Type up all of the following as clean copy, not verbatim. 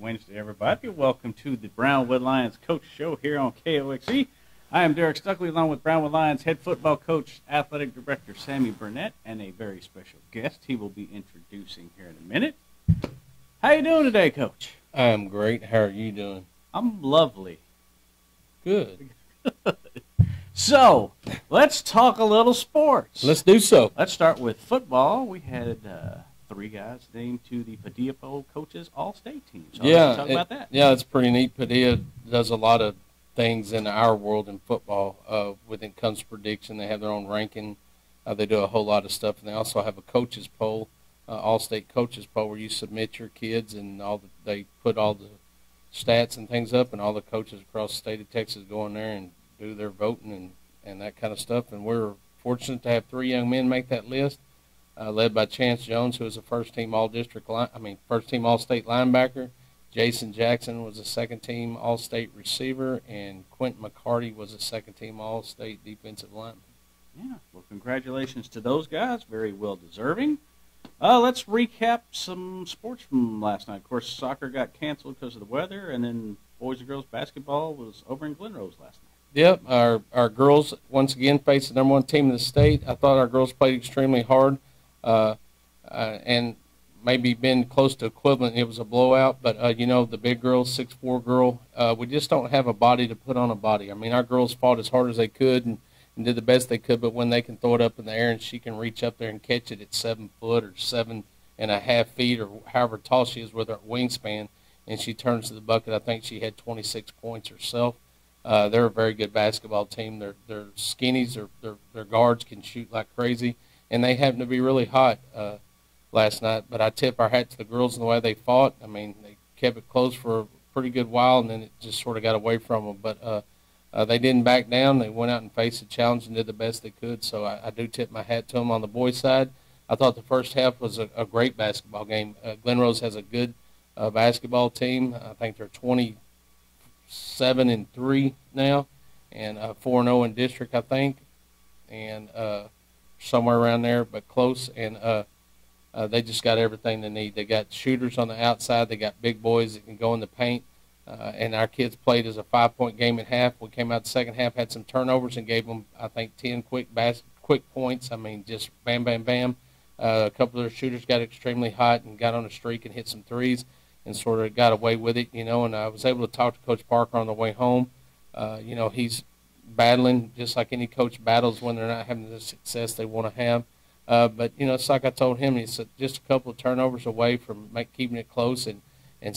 Wednesday, everybody. Welcome to the Brownwood Lions Coach Show here on KOXE. I am Derek Stuckley, along with Brownwood Lions head football coach, athletic director Sammy Burnett, and a very special guest he will be introducing here in a minute. How you doing today, Coach? I'm great. How are you doing? I'm lovely. Good. So, let's talk a little sports. Let's do so. Let's start with football. We had three guys named to the Padilla Coaches All-State team. So let's talk about that. Yeah, it's pretty neat. Padilla does a lot of things in our world in football. When it comes to prediction, they have their own ranking. They do a whole lot of stuff, and they also have a coaches poll, All-State coaches poll, where you submit your kids, and they put all the stats and things up, and all the coaches across the state of Texas go in there and do their voting and that kind of stuff. And we're fortunate to have three young men make that list, led by Chance Jones, who was a first-team All-State linebacker. Jason Jackson was a second-team All-State receiver, and Quentin McCarty was a second-team All-State defensive lineman. Yeah, well, congratulations to those guys. Very well-deserving. Let's recap some sports from last night. Of course, soccer got canceled because of the weather, and then boys and girls basketball was over in Glen Rose last night. Yep, our girls once again faced the number one team in the state. I thought our girls played extremely hard, and maybe been close to equivalent. It was a blowout, but the big girl, 6'4" girl, we just don't have a body to put on a body. I mean, our girls fought as hard as they could and did the best they could, but when they can throw it up in the air and she can reach up there and catch it at 7 foot or 7.5 feet or however tall she is with her wingspan, and she turns to the bucket, I think she had 26 points herself. They're a very good basketball team. They're skinnies. Their guards can shoot like crazy, and they happen to be really hot last night. But I tip our hat to the girls in the way they fought. I mean, they kept it close for a pretty good while, and then it just sort of got away from them. But they didn't back down. They went out and faced the challenge and did the best they could. So I do tip my hat to them on the boys' side. I thought the first half was a great basketball game. Glen Rose has a good basketball team. I think they're 27-3 now, and 4-0 in district, I think, and somewhere around there, but close. And they just got everything they need. They got shooters on the outside. They got big boys that can go in the paint. And our kids played as a 5-point game at half. We came out the second half, had some turnovers, and gave them, I think, 10 quick points. I mean, just bam, bam, bam. A couple of their shooters got extremely hot and got on a streak and hit some threes and sort of got away with it, and I was able to talk to Coach Parker on the way home. He's battling just like any coach battles when they're not having the success they want to have. But, it's like I told him, he's just a couple of turnovers away from keeping it close and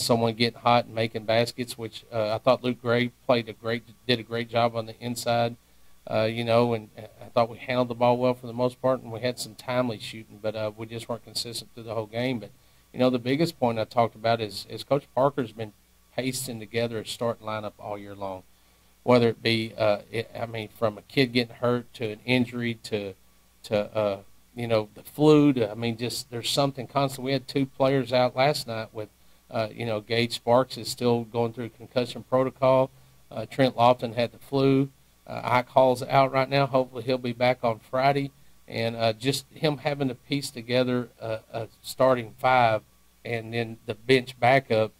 someone getting hot and making baskets, which I thought Luke Gray did a great job on the inside, and I thought we handled the ball well for the most part, and we had some timely shooting, but we just weren't consistent through the whole game. But the biggest point I talked about is Coach Parker's been pasting together a starting lineup all year long, whether it be, from a kid getting hurt to an injury to the flu. Just there's something constant. We had two players out last night with, Gage Sparks is still going through concussion protocol. Trent Lofton had the flu. Ike Hall's out right now. Hopefully he'll be back on Friday. And just him having to piece together a starting five and then the bench backup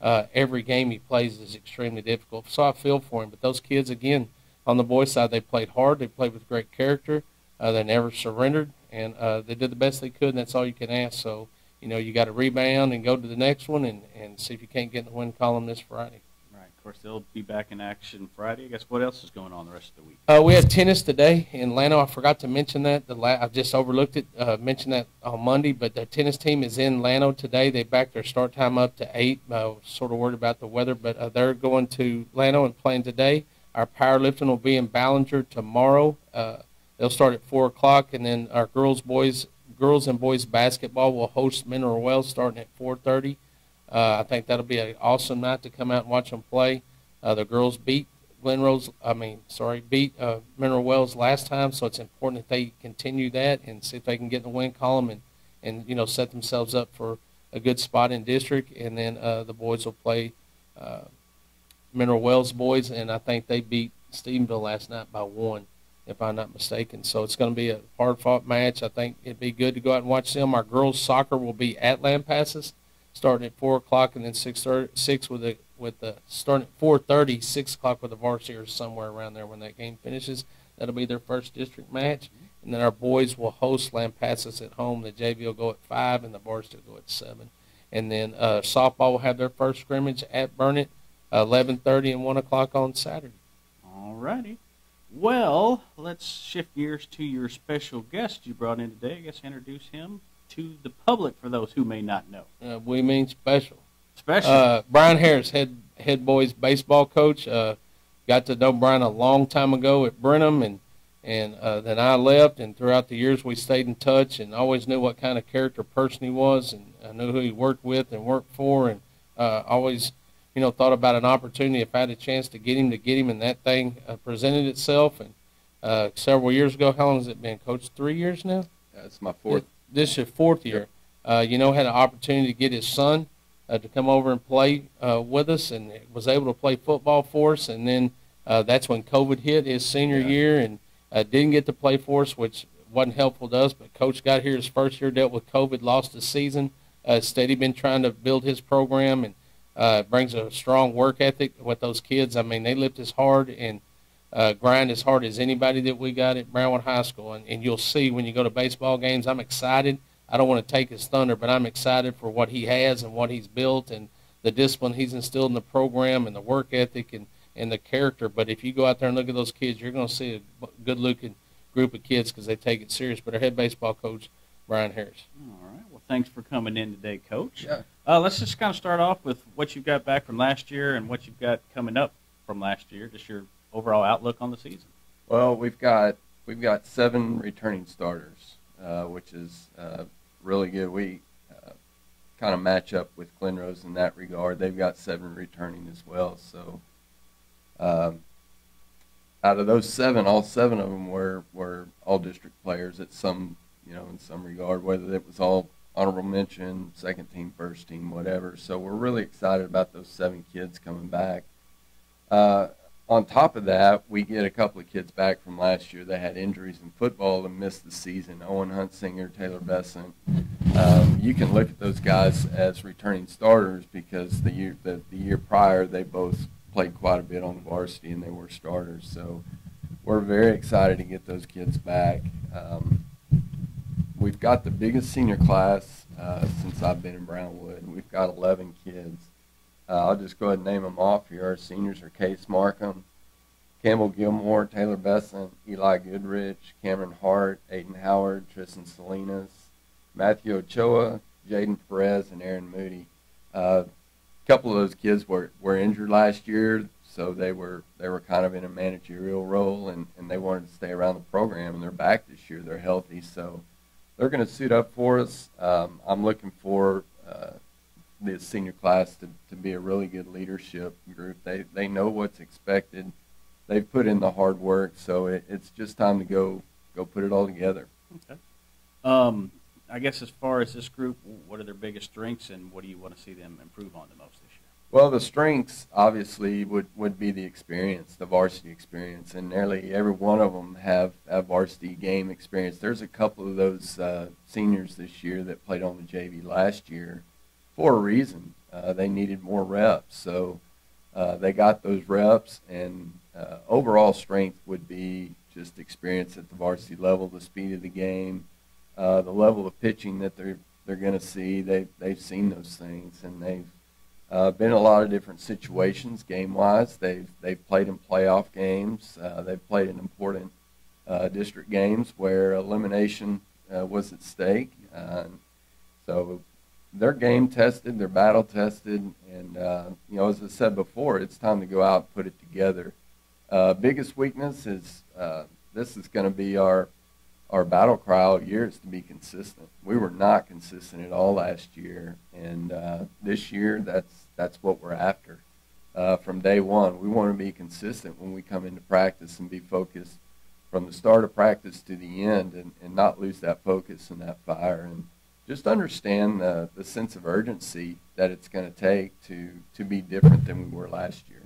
every game he plays is extremely difficult. So I feel for him. But those kids, again, on the boys' side, they played hard. They played with great character. They never surrendered. And they did the best they could, and that's all you can ask. So, you got to rebound and go to the next one and see if you can't get in the win column this Friday. Of course, they'll be back in action Friday. I guess what else is going on the rest of the week? We had tennis today in Llano. I forgot to mention that. I just overlooked it, mentioned that on Monday. But the tennis team is in Llano today. They backed their start time up to 8. Sort of worried about the weather, but they're going to Llano and playing today. Our powerlifting will be in Ballinger tomorrow. They'll start at 4 o'clock, and then our girls and boys basketball will host Mineral Wells starting at 4:30. I think that'll be an awesome night to come out and watch them play. The girls beat Mineral Wells last time, so it's important that they continue that and see if they can get in the win column and set themselves up for a good spot in district. And then the boys will play Mineral Wells boys, and I think they beat Stephenville last night by 1, if I'm not mistaken. So it's going to be a hard-fought match. I think it'd be good to go out and watch them. Our girls' soccer will be at Lampasas starting at 4 o'clock, and then 6 with the starting at 4:30, 6 o'clock with the varsity or somewhere around there when that game finishes. That'll be their first district match. And then our boys will host Lampasas at home. The JV will go at 5, and the varsity will go at 7. And then softball will have their first scrimmage at Burnett, 11:30 and 1 o'clock on Saturday. All righty. Well, let's shift gears to your special guest you brought in today. I guess introduce him to the public for those who may not know. We mean special. Special. Brian Harris, head boys baseball coach. Got to know Brian a long time ago at Brenham, and then I left, and throughout the years we stayed in touch and always knew what kind of character person he was, and I knew who he worked with and worked for, and always, thought about an opportunity if I had a chance to get him, and that thing presented itself. And several years ago, how long has it been, Coach? 3 years now? It's my fourth. This is your fourth year. Had an opportunity to get his son to come over and play with us, and was able to play football for us. And then that's when COVID hit his senior year, and didn't get to play for us, which wasn't helpful to us. But Coach got here his first year, dealt with COVID, lost the season. Steady been trying to build his program, and brings a strong work ethic with those kids. I mean, they lift as hard and grind as hard as anybody that we got at Brownwood High School. And you'll see when you go to baseball games, I'm excited. I don't want to take his thunder, but I'm excited for what he has and what he's built and the discipline he's instilled in the program and the work ethic and the character. But if you go out there and look at those kids, you're going to see a good-looking group of kids because they take it serious. But our head baseball coach, Brian Harris. All right. Well, thanks for coming in today, Coach. Yeah. Let's just kind of start off with what you've got back from last year and what you've got coming up from last year, just your overall outlook on the season. Well, we've got 7 returning starters, which is really good. We kind of match up with Glenrose in that regard. They've got 7 returning as well. So out of those 7, all 7 of them were all district players at some, in some regard, whether it was all honorable mention, second team, first team, whatever. So we're really excited about those 7 kids coming back. On top of that, we get a couple of kids back from last year that had injuries in football and missed the season. Owen Huntsinger, Taylor Besant. You can look at those guys as returning starters because the year prior they both played quite a bit on the varsity and they were starters. So we're very excited to get those kids back. We've got the biggest senior class since I've been in Brownwood. We've got 11 kids. I'll just go ahead and name them off here. Our seniors are Case Markham, Campbell Gilmore, Taylor Besant, Eli Goodrich, Cameron Hart, Aiden Howard, Tristan Salinas, Matthew Ochoa, Jaden Perez, and Aaron Moody. A couple of those kids were injured last year, so they were kind of in a managerial role, and they wanted to stay around the program, and they're back this year. They're healthy, so they're going to suit up for us. I'm looking for the senior class to be a really good leadership group. They know what's expected. They've put in the hard work, so it's just time to go put it all together. Okay. I guess as far as this group, what are their biggest strengths, and what do you want to see them improve on the most this year? Well, the strengths obviously would be the experience, the varsity experience, and nearly every one of them have varsity game experience. There's a couple of those seniors this year that played on the JV last year for a reason. They needed more reps, so they got those reps, and overall strength would be just experience at the varsity level, the speed of the game, the level of pitching that they're going to see. They've seen those things, and they've been in a lot of different situations game-wise. They've played in playoff games. They've played in important district games where elimination was at stake. So they're game tested, they're battle tested, and as I said before, it's time to go out and put it together. Biggest weakness is this is going to be our battle cry all year, is to be consistent. We were not consistent at all last year, and this year that's what we're after. From day one, we want to be consistent when we come into practice and be focused from the start of practice to the end, and not lose that focus and that fire, and just understand the sense of urgency that it's going to take to be different than we were last year.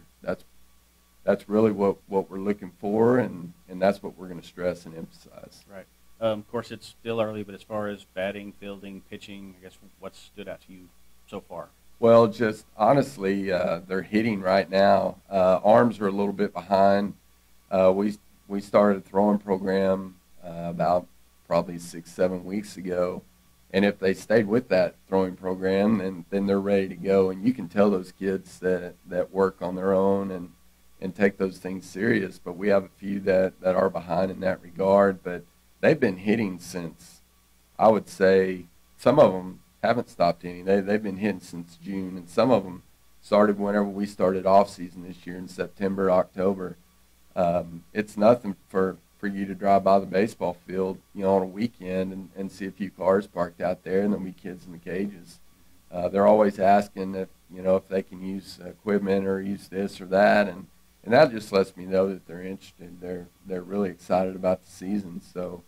That's really what we're looking for, and that's what we're going to stress and emphasize. Right. Of course, it's still early, but as far as batting, fielding, pitching, I guess what stood out to you so far? Well, just honestly, they're hitting right now. Arms are a little bit behind. We started a throwing program about probably 6-7 weeks ago, and if they stayed with that throwing program, then they're ready to go. And you can tell those kids that work on their own and take those things serious. But we have a few that are behind in that regard. But they've been hitting since, I would say, some of them haven't stopped hitting. They've been hitting since June, and some of them started whenever we started off season this year in September, October. It's nothing for you to drive by the baseball field, on a weekend and see a few cars parked out there, and there'll be kids in the cages. They're always asking if they can use equipment or use this or that, and that just lets me know that they're interested. They're really excited about the season. So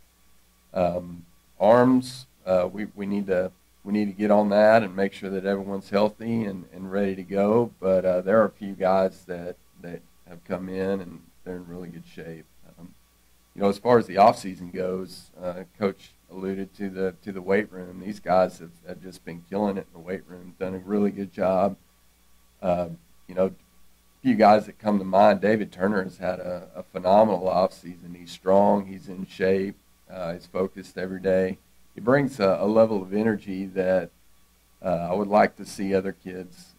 arms, we need to get on that and make sure that everyone's healthy and ready to go. But there are a few guys that have come in, and they're in really good shape. As far as the off season goes, Coach alluded to the weight room. These guys have just been killing it in the weight room, done a really good job. A few guys that come to mind, David Turner has had a phenomenal off season. He's strong, he's in shape, he's focused every day. He brings a level of energy that I would like to see other kids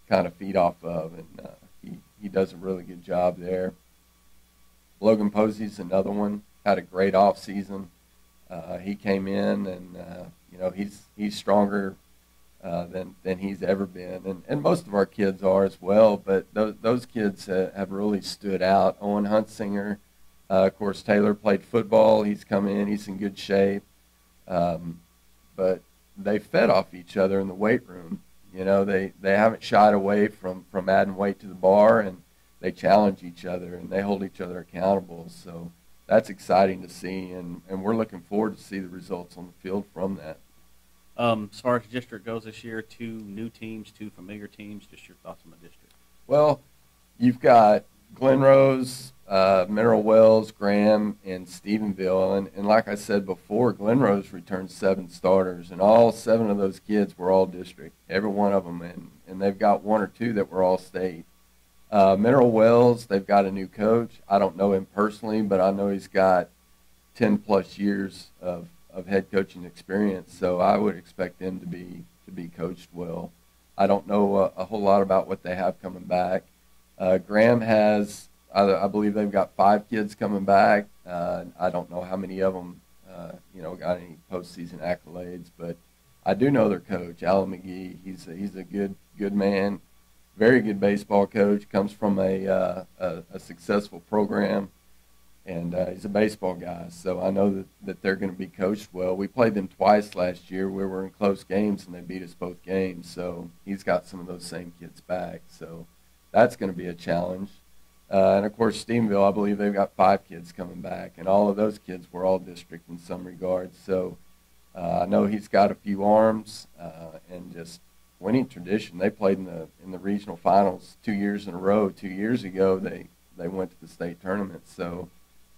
kind of feed off of, and he does a really good job there. Logan Posey's another one, had a great off season. He came in, and he's stronger than he's ever been, and most of our kids are as well. But those kids have really stood out. Owen Huntsinger, of course, Taylor played football. He's come in, he's in good shape. But they fed off each other in the weight room. They haven't shied away from adding weight to the bar, and they challenge each other and they hold each other accountable. So that's exciting to see, and we're looking forward to see the results on the field from that. As far as the district goes this year, 2 new teams, 2 familiar teams. Just your thoughts on the district. Well, you've got Glen Rose, Mineral Wells, Graham, and Stephenville. And like I said before, Glen Rose returned 7 starters, and all 7 of those kids were all district, every one of them. And they've got 1 or 2 that were all state. Mineral Wells, they've got a new coach. I don't know him personally, but I know he's got 10-plus years of head coaching experience, so I would expect him to be coached well. I don't know a whole lot about what they have coming back. Graham has, I believe they've got 5 kids coming back. I don't know how many of them, got any postseason accolades, but I do know their coach, Alan McGee. He's a good man, very good baseball coach. Comes from a successful program, and he's a baseball guy. So I know that they're going to be coached well. We played them twice last year. We were in close games, and they beat us both games. So he's got some of those same kids back. So that's going to be a challenge. And, of course, Stephenville, I believe they've got 5 kids coming back, and all of those kids were all district in some regards. So I know he's got a few arms and just winning tradition. They played in the regional finals 2 years in a row. 2 years ago, they went to the state tournament. So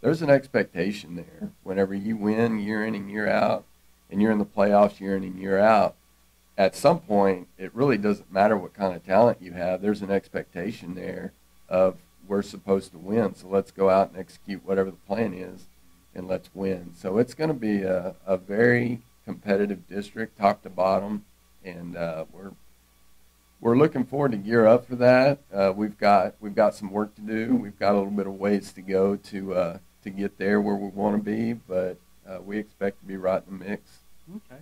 there's an expectation there. Whenever you win year in and year out, and you're in the playoffs year in and year out, at some point, it really doesn't matter what kind of talent you have. There's an expectation there of we're supposed to win, so let's go out and execute whatever the plan is, and let's win. So it's going to be a very competitive district, top to bottom, and we're looking forward to gear up for that. We've got some work to do. We've got a little bit of ways to go to get there where we want to be, but we expect to be right in the mix. Okay.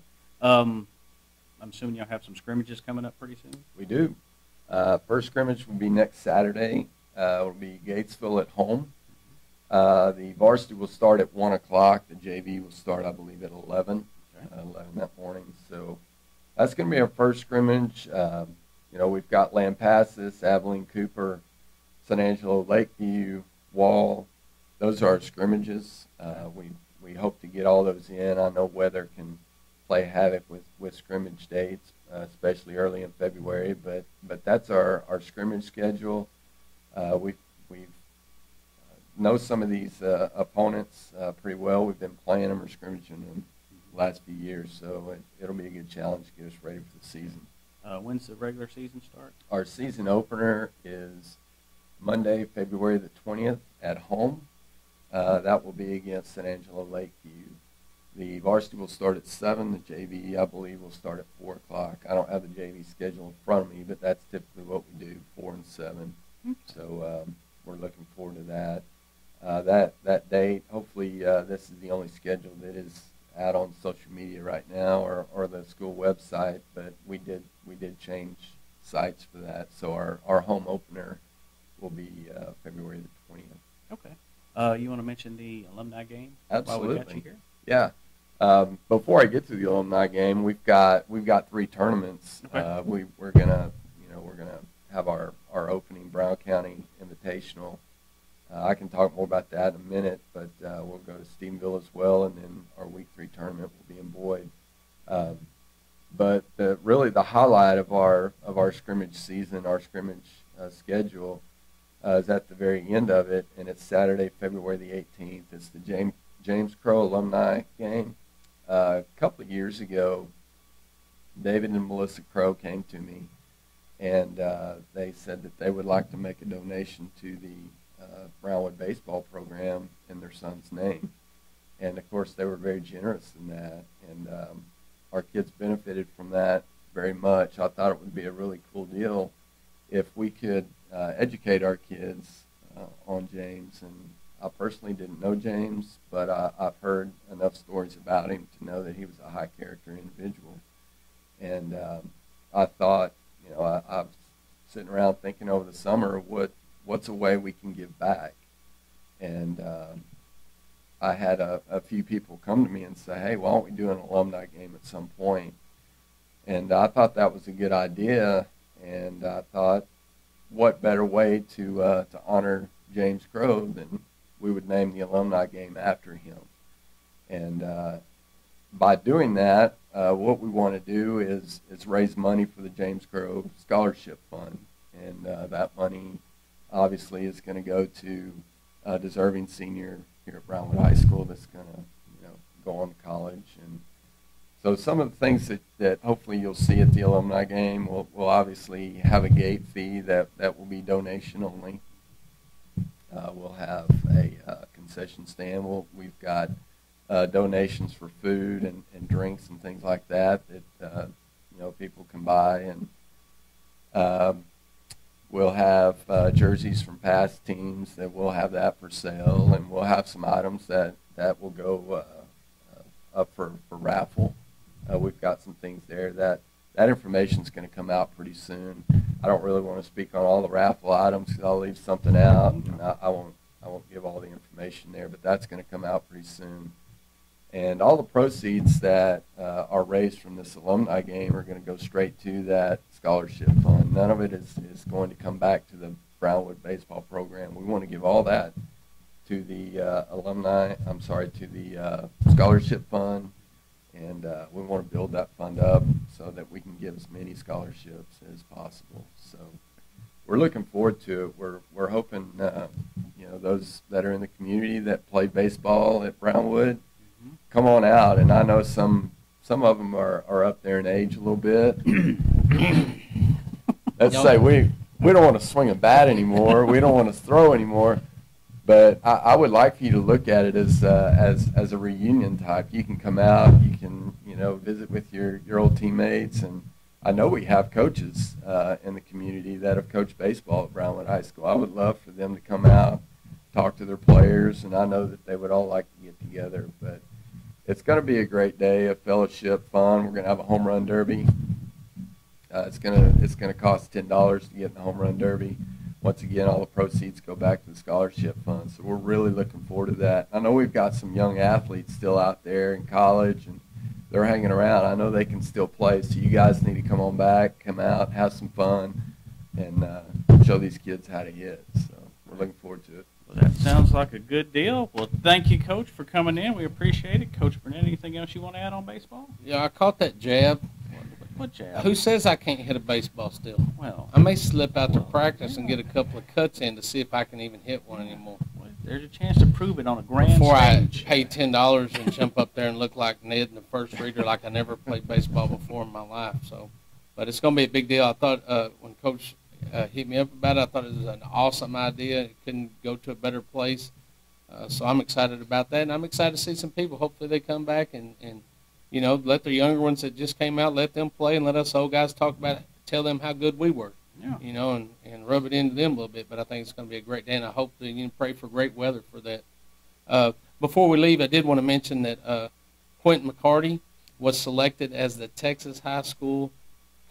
I'm assuming y'all have some scrimmages coming up pretty soon? We do. First scrimmage will be next Saturday. It'll be Gatesville at home. The varsity will start at 1 o'clock. The JV will start, I believe, at 11 that morning. So that's going to be our first scrimmage. We've got Lampasas, Abilene, Cooper, San Angelo, Lakeview, Wall. Those are our scrimmages. We hope to get all those in. I know weather can play havoc with scrimmage dates, especially early in February, but that's our scrimmage schedule. We know some of these opponents pretty well. We've been playing them or scrimmaging them last few years. So it'll be a good challenge to get us ready for the season. When's the regular season start? Our season opener is Monday, February the 20th at home. That will be against San Angelo Lakeview. The varsity will start at 7. The JV, I believe, will start at 4 o'clock. I don't have the JV schedule in front of me, but that's typically what we do, 4 and 7. So we're looking forward to that. That date, hopefully this is the only schedule that is out on social media right now or the school website, but we did change sites for that. So our home opener will be February the 20th. Okay. You want to mention the alumni game? Absolutely. While we got you here? Yeah. Before I get to the alumni game, we've got 3 tournaments. Okay. We're gonna have our opening Brown County Invitational. I can talk more about that in a minute, but we'll go to Stephenville as well, and then our week 3 tournament will be in Boyd. But really the highlight of our scrimmage season, our scrimmage schedule, is at the very end of it, and it's Saturday, February the 18th. It's the James Crow alumni game. A couple of years ago, David and Melissa Crow came to me, and they said that they would like to make a donation to the Brownwood baseball program in their son's name. And of course they were very generous in that, and our kids benefited from that very much. I thought it would be a really cool deal if we could educate our kids on James. And I personally didn't know James, but I've heard enough stories about him to know that he was a high character individual. And I thought, I was sitting around thinking over the summer, what's a way we can give back? And I had a few people come to me and say, hey, why don't we do an alumni game at some point? And I thought that was a good idea, and I thought, what better way to honor James Crow than we would name the alumni game after him. And by doing that, what we want to do is raise money for the James Crow Scholarship Fund. And that money obviously is going to go to a deserving senior here at Brownwood High School that's going to go on to college. And so some of the things that hopefully you'll see at the alumni game, we'll obviously have a gate fee that will be donation only. We'll have a concession stand. We've got donations for food and drinks and things like that people can buy, and we'll have jerseys from past teams that we'll have that for sale, and we'll have some items that will go up for raffle. We've got some things there that information is going to come out pretty soon. I don't really want to speak on all the raffle items because I'll leave something out, and I won't give all the information there, but that's going to come out pretty soon. And all the proceeds that are raised from this alumni game are going to go straight to that scholarship fund. None of it is going to come back to the Brownwood baseball program. We want to give all that to the to the scholarship fund, and we want to build that fund up so that we can give as many scholarships as possible. So we're looking forward to it. We're hoping those that are in the community that play baseball at Brownwood, come on out. And I know some of them are up there in age a little bit. Let's say we don't want to swing a bat anymore. We don't want to throw anymore. But I would like for you to look at it as a reunion type. You can come out, you can visit with your old teammates, and I know we have coaches in the community that have coached baseball at Brownwood High School. I would love for them to come out, talk to their players, and I know that they would all like to get together. But it's going to be a great day of fellowship, fun. We're going to have a home run derby. It's going to cost $10 to get in the home run derby. Once again, all the proceeds go back to the scholarship fund. So we're really looking forward to that. I know we've got some young athletes still out there in college, and they're hanging around. I know they can still play, so you guys need to come on back, come out, have some fun, and show these kids how to hit. So we're looking forward to it. Well, that sounds like a good deal. Well, thank you, Coach, for coming in. We appreciate it. Coach Burnett, anything else you want to add on baseball? Yeah, I caught that jab. What jab? Who says I can't hit a baseball still? Well, I may slip out to practice and get a couple of cuts in to see if I can even hit one anymore. there's a chance to prove it on a grand Before stage. I pay $10 and jump up there and look like Ned in the first reader, like I never played baseball before in my life. So, but it's going to be a big deal. I thought when Coach hit me up about it, I thought it was an awesome idea. It couldn't go to a better place. So I'm excited about that, and I'm excited to see some people. Hopefully they come back and you know, let the younger ones that just came out, let them play, and let us old guys talk about it, tell them how good we were. Yeah. You know, and rub it into them a little bit. But I think it's going to be a great day, and I hope that you can pray for great weather for that. Before we leave, I did want to mention that Quentin McCarty was selected as the Texas High School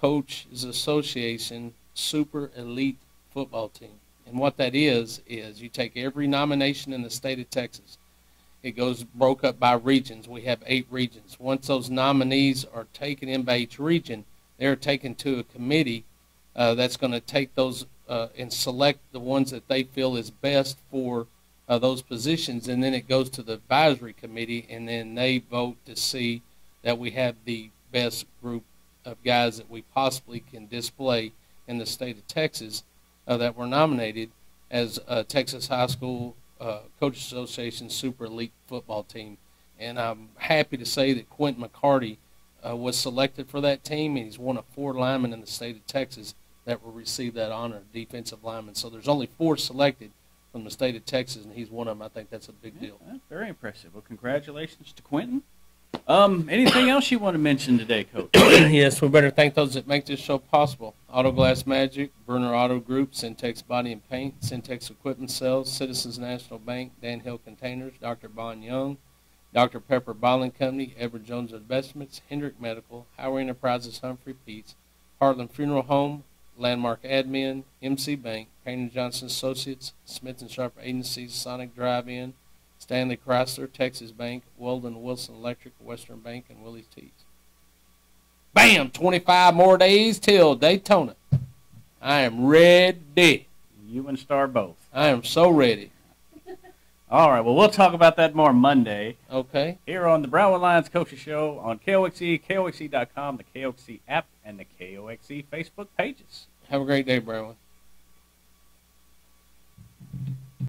Coaches Association Super Elite Football Team. And what that is you take every nomination in the state of Texas. It goes broke up by regions. We have 8 regions. Once those nominees are taken in by each region, they're taken to a committee that's going to take those and select the ones that they feel is best for those positions. And then it goes to the advisory committee, and then they vote to see that we have the best group of guys that we possibly can display in the state of Texas that were nominated as Texas High School Coaches Association Super Elite Football Team. And I'm happy to say that Quentin McCarty was selected for that team, and he's one of 4 linemen in the state of Texas that will receive that honor, defensive lineman. So there's only 4 selected from the state of Texas, and he's one of them. I think that's a big deal. That's very impressive. Well, congratulations to Quentin. Anything else you want to mention today, Coach? Yes, we better thank those that make this show possible. Auto Glass Magic, Burner Auto Group, Syntex Body and Paint, Syntex Equipment Sales, Citizens National Bank, Dan Hill Containers, Dr. Bon Young, Dr. Pepper Bottling Company, Edward Jones Investments, Hendrick Medical, Howard Enterprises, Humphrey Peets, Heartland Funeral Home, Landmark Admin, MC Bank, Payne & Johnson Associates, Smith & Sharp Agencies, Sonic Drive-In, Stanley Chrysler, Texas Bank, Weldon Wilson Electric, Western Bank, and Willie's Teas. Bam! 25 more days till Daytona. I am ready. You and Star both. I am so ready. All right, well, we'll talk about that more Monday. Okay. Here on the Brownwood Lions Coaches Show on KOXE, KOXE.com, the KOXE app, and the KOXE Facebook pages. Have a great day, Brownwood.